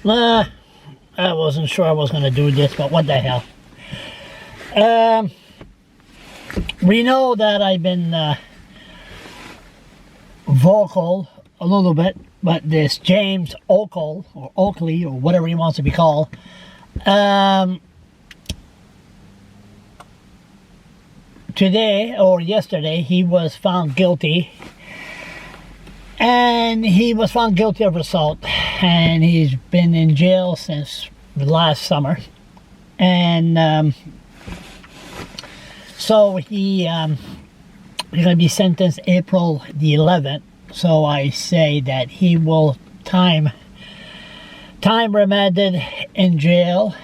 I wasn't sure I was going to do this, but what the hell. We know that I've been vocal a little bit, but this James Oickle, or Oickle, or whatever he wants to be called, today or yesterday he was found guilty, and he was found guilty of assault, and he's been in jail since last summer, and so he's going to be sentenced April the 11th. So I say that he will time remanded in jail,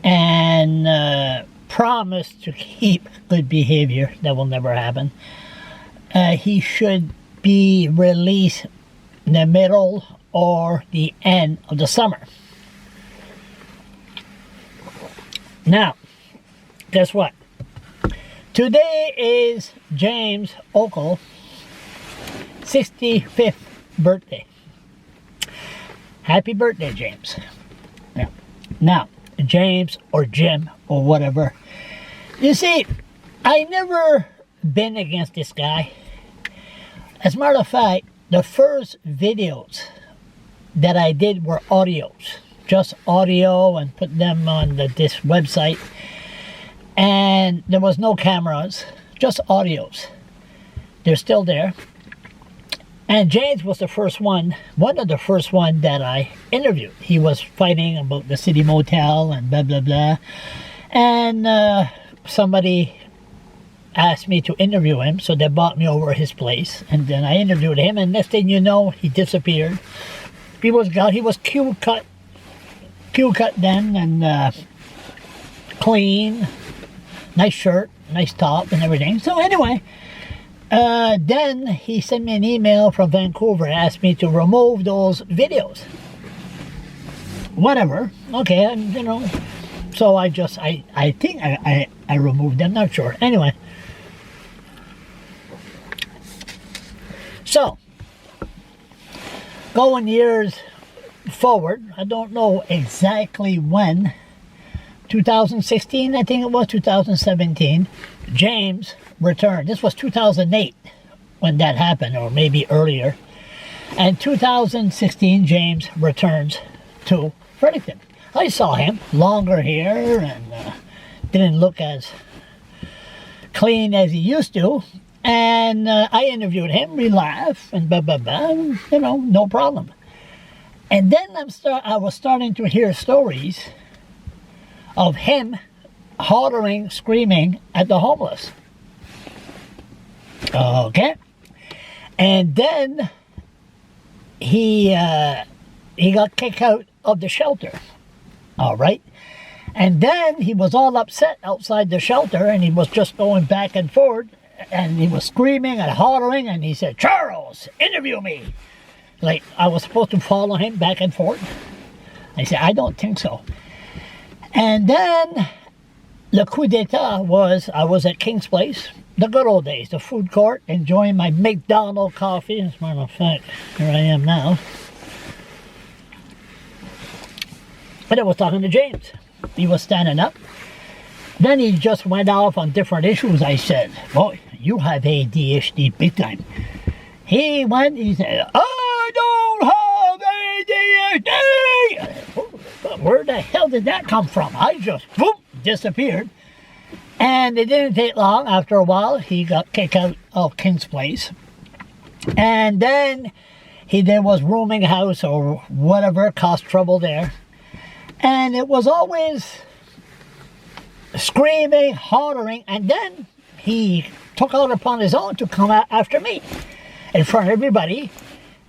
and promise to keep good behavior. That will never happen. He should be released in the middle or the end of the summer. Now, guess what? Today is James Oickle 65th birthday. Happy birthday, James. Yeah. Now, James or Jim or whatever. You see, I never been against this guy. As a matter of fact, the first videos that I did were audios. Just audio, and put them on this website. And there was no cameras, just audios. They're still there. And James was the first one of the first one that I interviewed. He was fighting about the city motel and blah, blah, blah. And somebody asked me to interview him, so they brought me over his place. And then I interviewed him, and next thing you know, he disappeared. He was Q-cut then, and clean, nice shirt, nice top, and everything. So anyway, then he sent me an email from Vancouver, asked me to remove those videos. Whatever. Okay, you know. So I think I removed them, not sure. Anyway. So, going years forward, I don't know exactly when, 2016, I think it was, 2017, James returned. This was 2008 when that happened, or maybe earlier. And 2016, James returns to Fredericton. I saw him, longer hair, and didn't look as clean as he used to. And I interviewed him, we laughed, and blah, blah, blah, and, you know, no problem. And then I was starting to hear stories of him hollering, screaming at the homeless. Okay. And then he got kicked out of the shelter. All right. And then he was all upset outside the shelter, and he was just going back and forth, and he was screaming and hollering, and he said, "Charles, interview me." Like I was supposed to follow him back and forth. I said, I don't think so. And then the coup d'etat was, I was at King's Place, the good old days, the food court, enjoying my McDonald's coffee. As a matter of fact, here I am now. But I was talking to James. He was standing up. Then he just went off on different issues. I said, "Boy, you have ADHD big time." He said, "I don't have ADHD!" Where the hell did that come from? I just, whoop, disappeared. And it didn't take long. After a while, he got kicked out of King's Place. And then there was rooming house or whatever, caused trouble there. And it was always screaming, hollering, and then he took out upon his own to come out after me in front of everybody.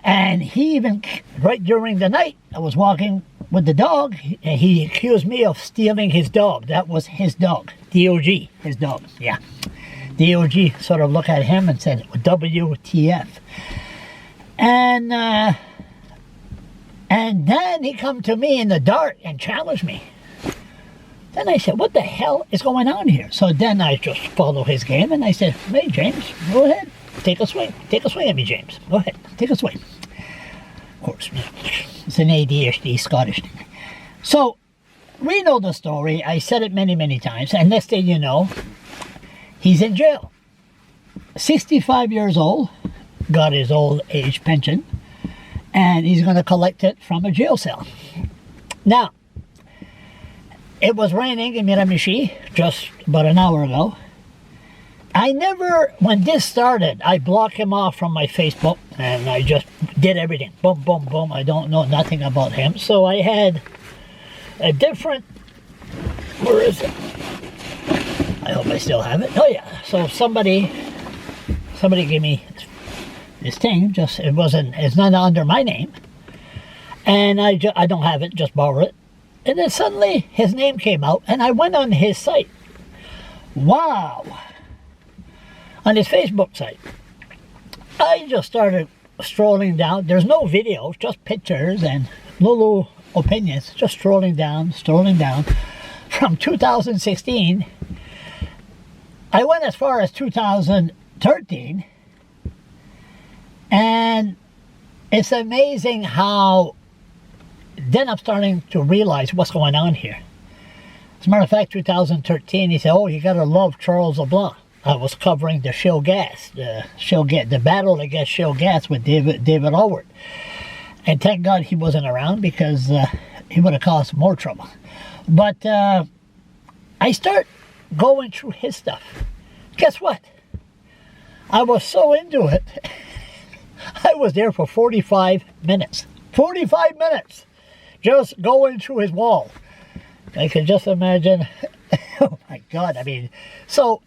And he even, right during the night, I was walking with the dog, and he accused me of stealing his dog. That was his dog, DOG, his dog, yeah. DOG sort of looked at him and said, WTF. And then he come to me in the dark and challenged me. Then I said, what the hell is going on here? So then I just followed his game, and I said, hey, James, go ahead. Take a swing. Take a swing at me, James. Go ahead. Take a swing. Of course, It's an ADHD Scottish thing. So, we know the story. I said it many, many times. And next thing you know, he's in jail. 65 years old, got his old age pension, and he's going to collect it from a jail cell. Now, it was raining in Miramichi just about an hour ago. When this started, I blocked him off from my Facebook, and I just did everything. Boom, boom, boom. I don't know nothing about him. So I had a different, where is it? I hope I still have it. Oh yeah. So somebody gave me this thing. It's not under my name, and I don't have it. Just borrow it. And then suddenly his name came out, and I went on his site. Wow. On his Facebook site. I just started strolling down. There's no videos, just pictures and little opinions. Just strolling down. From 2016, I went as far as 2013, and it's amazing how then I'm starting to realize what's going on here. As a matter of fact, 2013, he said, oh, you gotta love Charles LeBlanc. I was covering the shale gas, the battle against shale gas with David Allward. And thank God he wasn't around, because he would have caused more trouble. But I start going through his stuff. Guess what? I was so into it. I was there for 45 minutes. 45 minutes! Just going through his wall. I can just imagine. Oh my God, I mean, so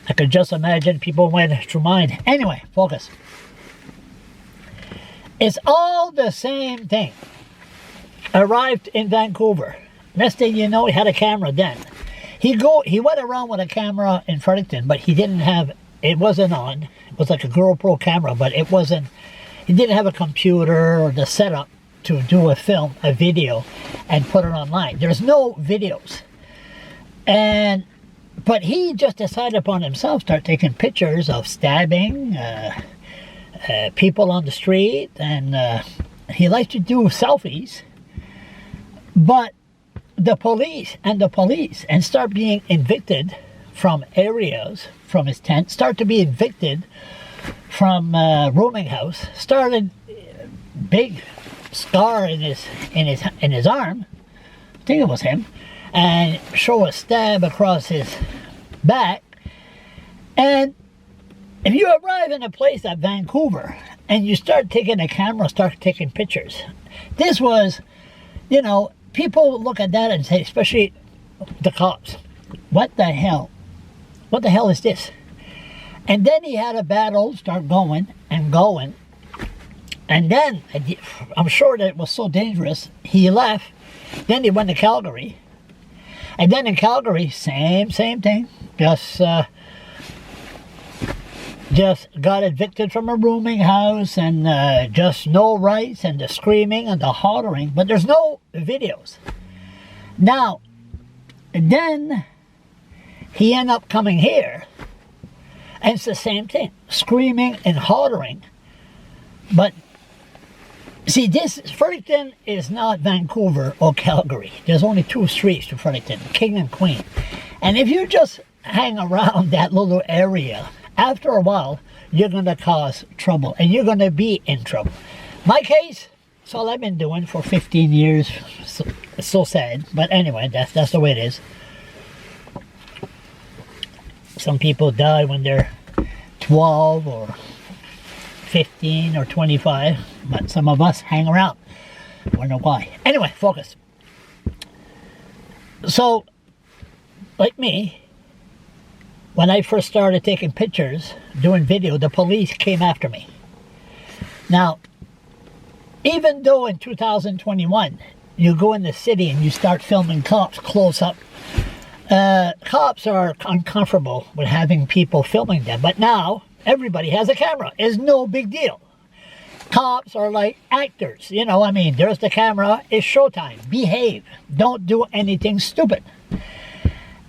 I could just imagine people went through mine. Anyway, focus. It's all the same thing. Arrived in Vancouver. Next thing you know, he had a camera then. He went around with a camera in Fredericton, but it wasn't on. It was like a GoPro camera, but he didn't have a computer or the setup to do a video, and put it online. There's no videos. But he just decided upon himself, start taking pictures of stabbing, people on the street, and he likes to do selfies. But the police, and start being evicted from areas, from his tent, start to be evicted from rooming house, started big scar in his arm, I think it was him, and show a stab across his back. And if you arrive in a place like Vancouver and you start taking a camera, start taking pictures, this was, people look at that and say, especially the cops, what the hell is this? And then he had a battle start going, and then I'm sure that it was so dangerous, he left. Then he went to Calgary, and then in Calgary, same thing. Just got evicted from a rooming house, and just no rights, and the screaming and the hollering, but there's no videos. Now, then he ended up coming here, and it's the same thing, screaming and hollering. But see, Fredericton is not Vancouver or Calgary. There's only 2 streets to Fredericton, King and Queen. And if you just hang around that little area, after a while, you're going to cause trouble, and you're going to be in trouble. My case, it's all I've been doing for 15 years. It's so sad, but anyway, that's the way it is. Some people die when they're 12 or 15 or 25, but some of us hang around. I wonder why. Anyway, focus. So, like me, when I first started taking pictures, doing video, the police came after me. Now, even though in 2021, you go in the city and you start filming cops close up, cops are uncomfortable with having people filming them. But now, everybody has a camera. It's no big deal. Cops are like actors. There's the camera. It's showtime. Behave. Don't do anything stupid.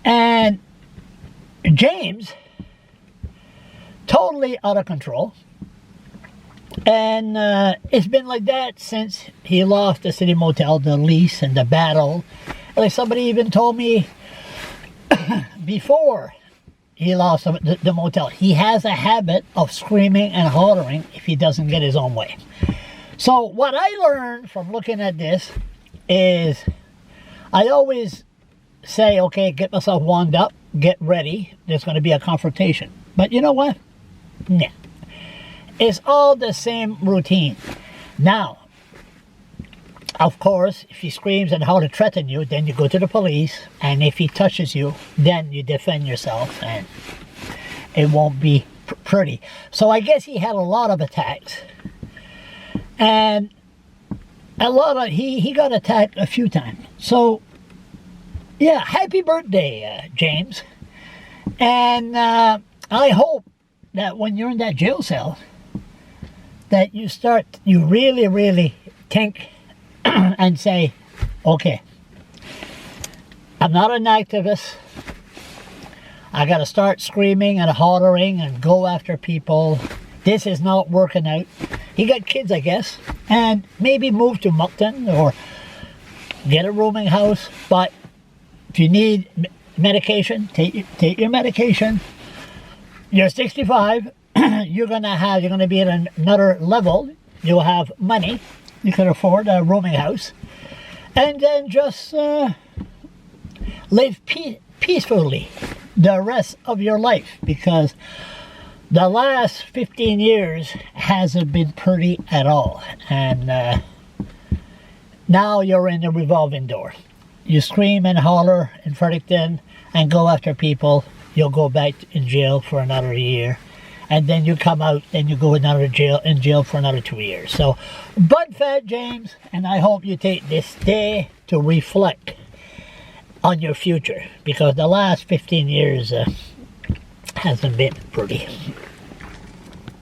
And James, totally out of control. And it's been like that since he lost the City Motel, the lease and the battle. Like somebody even told me before he lost the motel, he has a habit of screaming and hollering if he doesn't get his own way. So what I learned from looking at this is I always say, okay, get myself warmed up, get ready. There's going to be a confrontation. But you know what? Nah. It's all the same routine. Now, of course, if he screams and how to threaten you, then you go to the police. And if he touches you, then you defend yourself. And it won't be pretty. So I guess he had a lot of attacks. And he got attacked a few times. So, yeah, happy birthday, James. And I hope that when you're in that jail cell, that you really, really think and say, okay, I'm not an activist. I got to start screaming and hollering and go after people. This is not working out. He got kids, I guess, and maybe move to Moncton or get a rooming house. But if you need medication, take your medication. You're 65. You're gonna be at another level. You'll have money. You can afford a rooming house, and then just live peacefully the rest of your life, because the last 15 years hasn't been pretty at all. And now you're in a revolving door. You scream and holler in Fredericton and go after people. You'll go back in jail for another year. And then you come out and you go in jail for another 2 years. So, butt fat, James, and I hope you take this day to reflect on your future, because the last 15 years hasn't been pretty.